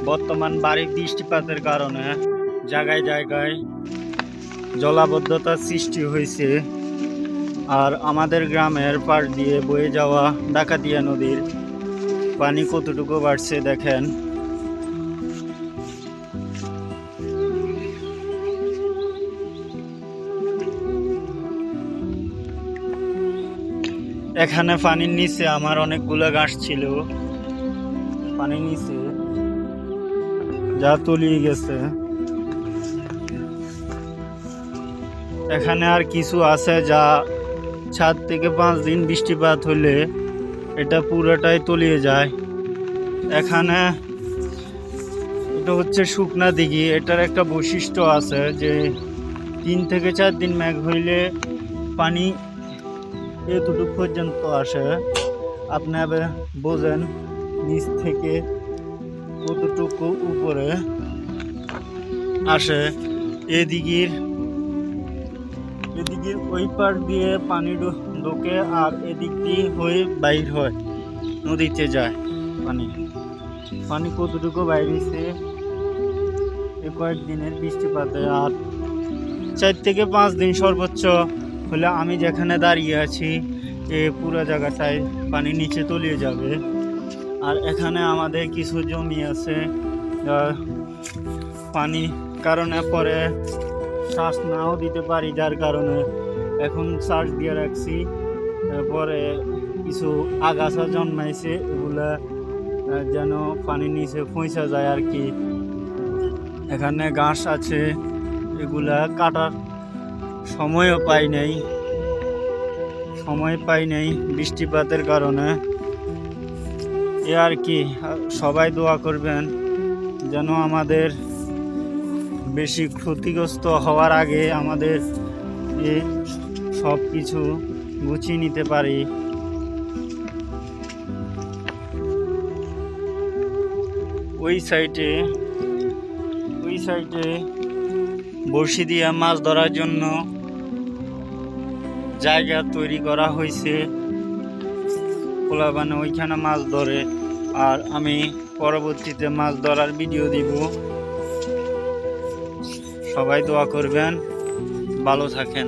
বর্তমান ভারী বৃষ্টিপাতের কারণে জায়গায় জায়গায় জলাবদ্ধতার সৃষ্টি হয়েছে। আর আমাদের গ্রামের পাশ দিয়ে বয়ে যাওয়া ডাকাতিয়া নদীর পানি কতটুকু বাড়ছে দেখেন। এখানে পানির নিচে আমার অনেকগুলো গাছ ছিল, পানির নিচে যা তলিয়ে গেছে। এখানে আর কিছু আছে যা 4 থেকে 5 দিন বৃষ্টিপাত হলে এটা পুরোটাই তলিয়ে যায়। এখানে এটা হচ্ছে শুকনা দিঘি। এটার একটা বৈশিষ্ট্য আছে যে 3 থেকে 4 দিন মেঘ হইলে পানি এতটুকু পর্যন্ত আসে। আপনারা বোঝেন নিচ থেকে কতটুকু উপরে আসে। এদিকের ওই পার দিয়ে পানি ঢোকে আর এদিক দিয়ে হয়ে বাইর হয়, নদীতে যায় পানি কতটুকু বাইরেছে কয়েকদিনের বৃষ্টিপাতে। আর 4 থেকে 5 দিন সর্বোচ্চ হলে আমি যেখানে দাঁড়িয়ে আছি পুরো জায়গাটায় পানি নিচে তলিয়ে যাবে। আর এখানে আমাদের কিছু জমি আছে, পানি কারণে পরে শ্বাস নাও দিতে পারি, যার কারণে এখন শ্বাস দিয়ে রাখছি। পরে কিছু আগাছা জন্মাইছে, এগুলা যেন পানির নিচে পৌঁছা যায় আর কি। এখানে ঘাস আছে, এগুলা কাটার সময় পাই নাই বৃষ্টিপাতের কারণে। এ আর কি, সবাই দোয়া করবেন যেন আমাদের বেশি ক্ষতিগ্রস্ত হওয়ার আগে আমাদের সব কিছু গুছিয়ে নিতে পারি। ওই সাইডে বড়শি দিয়ে মাছ ধরার জন্য জায়গা তৈরি করা হয়েছে। পোলাপানে ওইখানে মাছ ধরে, আর আমি পরবর্তীতে মাছ ধরার ভিডিও দিব। সবাই দোয়া করবেন, ভালো থাকেন।